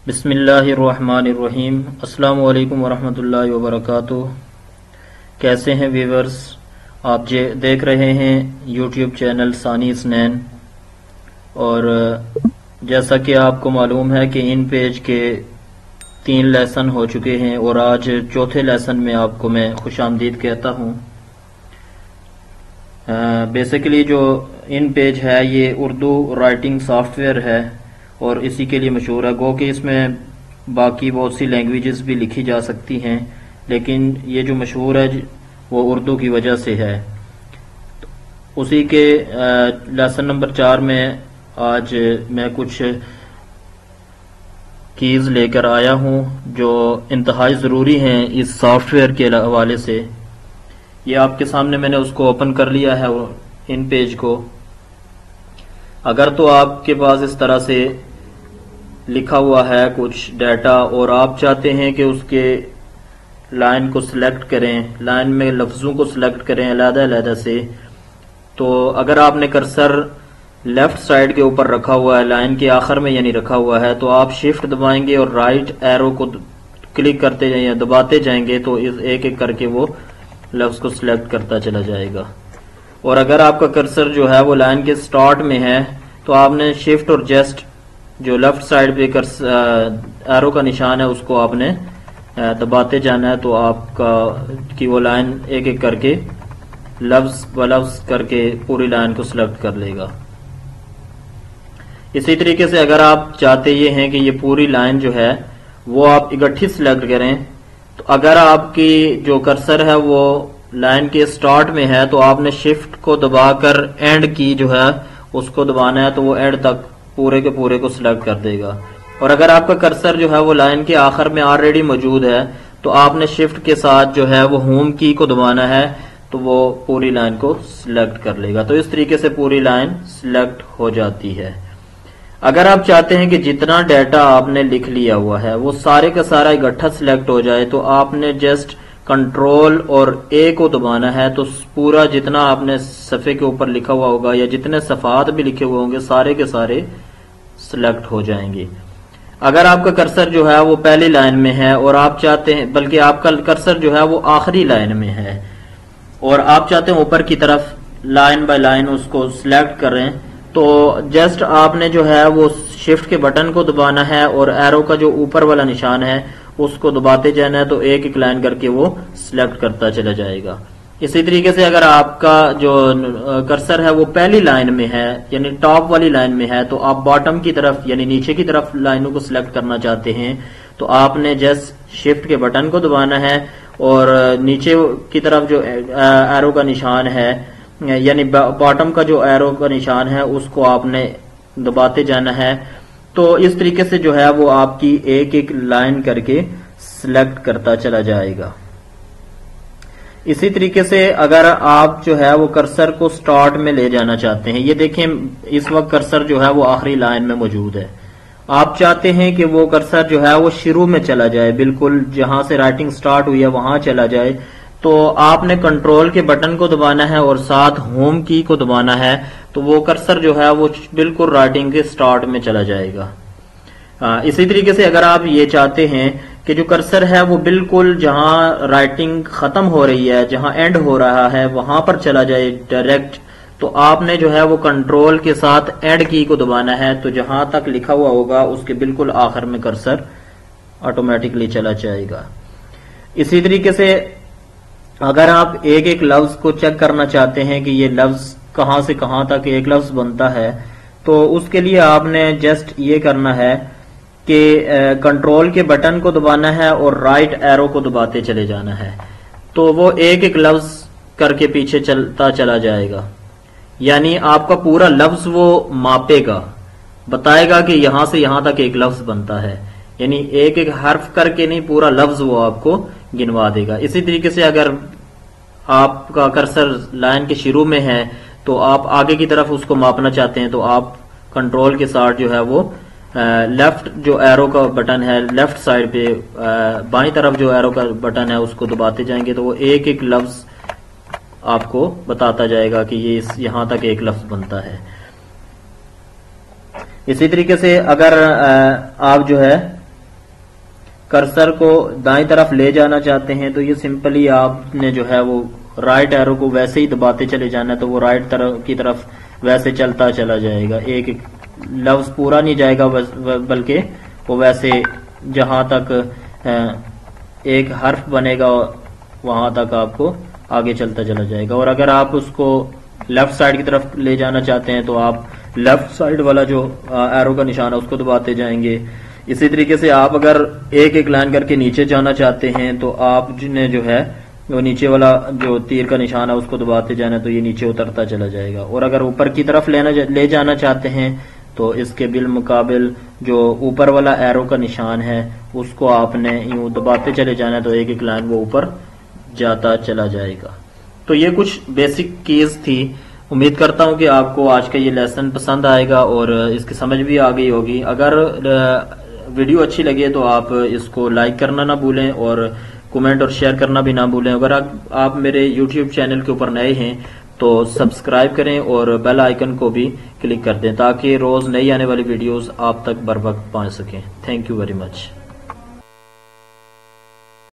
بسم اللہ الرحمن الرحیم۔ السلام علیکم ورحمۃ اللہ وبرکاتہ۔ کیسے ہیں ویورز؟ آپ دیکھ رہے ہیں یوٹیوب چینل ثانی اسنین، اور جیسا کہ آپ کو معلوم ہے کہ ان پیج کے 3 لیسن ہو چکے ہیں، اور آج چوتھے لیسن میں آپ کو میں خوش آمدید کہتا ہوں۔ بیسیکلی جو ان پیج ہے یہ اردو رائٹنگ سافٹ ویئر ہے، اور اسی کے لیے مشہور ہے۔ گو کہ اس میں باقی بہت سی لینگویجز بھی لکھی جا سکتی ہیں، لیکن یہ جو مشہور ہے وہ اردو کی وجہ سے ہے۔ اسی کے لیسن نمبر 4 میں آج میں کچھ کیز لے کر آیا ہوں جو انتہائی ضروری ہیں اس سافٹ ویئر کے حوالے سے۔ یہ آپ کے سامنے میں نے اس کو اوپن کر لیا ہے ان پیج کو۔ اگر تو آپ کے پاس اس طرح سے لکھا ہوا ہے کچھ ڈیٹا، اور آپ چاہتے ہیں کہ اس کے لائن کو سلیکٹ کریں، لائن میں لفظوں کو سلیکٹ کریں علیحدہ علیحدہ سے، تو اگر آپ نے کرسر لیفٹ سائیڈ کے اوپر رکھا ہوا ہے، لائن کے آخر میں یعنی رکھا ہوا ہے، تو آپ شفٹ دبائیں گے اور رائٹ ایرو کو کلک کرتے جائیں یا دباتے جائیں گے تو ایک ایک کر کے وہ لفظ کو سلیکٹ کرتا چلا جائے گا۔ اور اگر آپ کا کرسر جو ہے وہ لائن کے سٹارٹ میں ہے تو آپ نے شفٹ اور جسٹ جو لیفٹ سائیڈ پہ ایرو کا نشان ہے اس کو آپ نے دباتے جانا ہے، تو آپ کی وہ لائن ایک ایک کر کے لفظ بلفظ کر کے پوری لائن کو سلیکٹ کر لے گا۔ اسی طریقے سے اگر آپ چاہتے یہ ہیں کہ یہ پوری لائن جو ہے وہ آپ اکٹھی سلیکٹ کریں، تو اگر آپ کی جو کرسر ہے وہ لائن کے سٹارٹ میں ہے تو آپ نے شفٹ کو دبا کر اینڈ کی جو ہے اس کو دبانا ہے، تو وہ اینڈ تک پورے کے پورے کو سلیکٹ کر دے گا۔ اور اگر آپ کا کرسر جو ہے وہ لائن کے آخر میں آلریڈی موجود ہے تو آپ نے شفٹ کے ساتھ جو ہے وہ ہوم کی کو دبانا ہے، تو وہ پوری لائن کو سلیکٹ کر لے گا۔ تو اس طریقے سے پوری لائن سلیکٹ ہو جاتی ہے۔ اگر آپ چاہتے ہیں کہ جتنا ڈیٹا آپ نے لکھ لیا ہوا ہے وہ سارے کا سارا اکٹھا سلیکٹ ہو جائے، تو آپ نے جسٹ کنٹرول اور اے کو دبانا ہے، تو پورا جتنا آپ نے صفحے کے اوپر لکھا ہوا ہوگا یا جتنے صفحات بھی لکھے ہوئے ہوں گے سارے کے سارے سلیکٹ ہو جائیں گے۔ اگر آپ کا کرسر جو ہے وہ پہلی لائن میں ہے اور آپ چاہتے ہیں، بلکہ آپ کا کرسر جو ہے وہ آخری لائن میں ہے اور آپ چاہتے ہیں اوپر کی طرف لائن بائی لائن اس کو سلیکٹ کریں، تو جسٹ آپ نے جو ہے وہ شفٹ کے بٹن کو دبانا ہے اور ایرو کا جو اوپر والا نشان ہے اس کو دباتے جانا ہے، تو ایک ایک لائن کر کے وہ سلیکٹ کرتا چلا جائے گا۔ اسی طریقے سے اگر آپ کا جو کرسر ہے وہ پہلی لائن میں ہے یعنی ٹاپ والی لائن میں ہے، تو آپ باٹم کی طرف یعنی نیچے کی طرف لائنوں کو سلیکٹ کرنا چاہتے ہیں، تو آپ نے جسٹ شفٹ کے بٹن کو دبانا ہے اور نیچے کی طرف جو ایرو کا نشان ہے یعنی باٹم کا جو ایرو کا نشان ہے اس کو آپ نے دباتے جانا ہے، تو اس طریقے سے جو ہے وہ آپ کی ایک ایک لائن کر کے سلیکٹ کرتا چلا جائے گا۔ اسی طریقے سے اگر آپ جو ہے وہ کرسر کو سٹارٹ میں لے جانا چاہتے ہیں، یہ دیکھیں اس وقت کرسر جو ہے وہ آخری لائن میں موجود ہے، آپ چاہتے ہیں کہ وہ کرسر جو ہے وہ شروع میں چلا جائے، بالکل جہاں سے رائٹنگ سٹارٹ ہوئی ہے وہاں چلا جائے، تو آپ نے کنٹرول کے بٹن کو دبانا ہے اور ساتھ ہوم کی کو دبانا ہے، تو وہ کرسر جو ہے وہ بالکل رائٹنگ کے سٹارٹ میں چلا جائے گا۔ اسی طریقے سے اگر آپ یہ چاہتے ہیں کہ جو کرسر ہے وہ بالکل جہاں رائٹنگ ختم ہو رہی ہے، جہاں اینڈ ہو رہا ہے وہاں پر چلا جائے ڈائریکٹ، تو آپ نے جو ہے وہ کنٹرول کے ساتھ اینڈ کی کو دبانا ہے، تو جہاں تک لکھا ہوا ہوگا اس کے بالکل آخر میں کرسر آٹومیٹکلی چلا جائے گا۔ اسی طریقے سے اگر آپ ایک ایک لفظ کو چیک کرنا چاہتے ہیں کہ یہ لفظ کہاں سے کہاں تک ایک لفظ بنتا ہے، تو اس کے لیے آپ نے جسٹ یہ کرنا ہے کہ کنٹرول کے بٹن کو دبانا ہے اور رائٹ ایرو کو دباتے چلے جانا ہے، تو وہ ایک ایک لفظ کر کے پیچھے چلتا چلا جائے گا، یعنی آپ کا پورا لفظ وہ ماپے گا، بتائے گا کہ یہاں سے یہاں تک ایک لفظ بنتا ہے، یعنی ایک ایک حرف کر کے نہیں پورا لفظ وہ آپ کو گنوا دے گا۔ اسی طریقے سے اگر آپ کا کرسر لائن کے شروع میں ہے تو آپ آگے کی طرف اس کو ماپنا چاہتے ہیں، تو آپ کنٹرول کے ساتھ جو ہے وہ لیفٹ جو ایرو کا بٹن ہے لیفٹ سائڈ پہ بائیں طرف جو ایرو کا بٹن ہے اس کو دباتے جائیں گے، تو وہ ایک ایک لفظ آپ کو بتاتا جائے گا کہ یہ یہاں تک ایک لفظ بنتا ہے۔ اسی طریقے سے اگر آپ جو ہے کرسر کو دائیں طرف لے جانا چاہتے ہیں تو یہ سمپلی آپ نے جو ہے وہ رائٹ ایرو کو ویسے ہی دباتے چلے جانا ہے، تو وہ رائٹ کی طرف ویسے چلتا چلا جائے گا، ایک لفظ پورا نہیں جائے گا بلکہ وہ ویسے جہاں تک ایک حرف بنے گا وہاں تک آپ کو آگے چلتا چلا جائے گا۔ اور اگر آپ اس کو لیفٹ سائڈ کی طرف لے جانا چاہتے ہیں تو آپ لیفٹ سائڈ والا جو ایرو کا نشان ہے اس کو دباتے جائیں گے۔ اسی طریقے سے آپ اگر ایک ایک لائن کر کے نیچے جانا چاہتے ہیں تو آپ نے جو ہے وہ نیچے والا جو تیر کا نشان ہے اس کو دباتے جانا، تو یہ نیچے اترتا چلا جائے گا۔ اور اگر اوپر کی طرف لے جانا چاہتے ہیں تو اس کے بالمقابل جو اوپر والا ایرو کا نشان ہے اس کو آپ نے یوں دباتے چلے جانا، تو ایک ایک لائن وہ اوپر جاتا چلا جائے گا۔ تو یہ کچھ بیسک کیز تھی۔ امید کرتا ہوں کہ آپ کو آج کا یہ لیسن پسند آئے گا اور اس کی سمجھ بھی آ گئی ہوگی۔ اگر ویڈیو اچھی لگے تو آپ اس کو لائک کرنا نہ بھولیں اور کمنٹ اور شیئر کرنا بھی نہ بھولیں۔ اگر آپ میرے یوٹیوب چینل کے اوپر نئے ہیں تو سبسکرائب کریں اور بیل آئیکن کو بھی کلک کر دیں تاکہ روز نئی آنے والی ویڈیوز آپ تک بر وقت پہنچ سکیں۔ Thank you very much.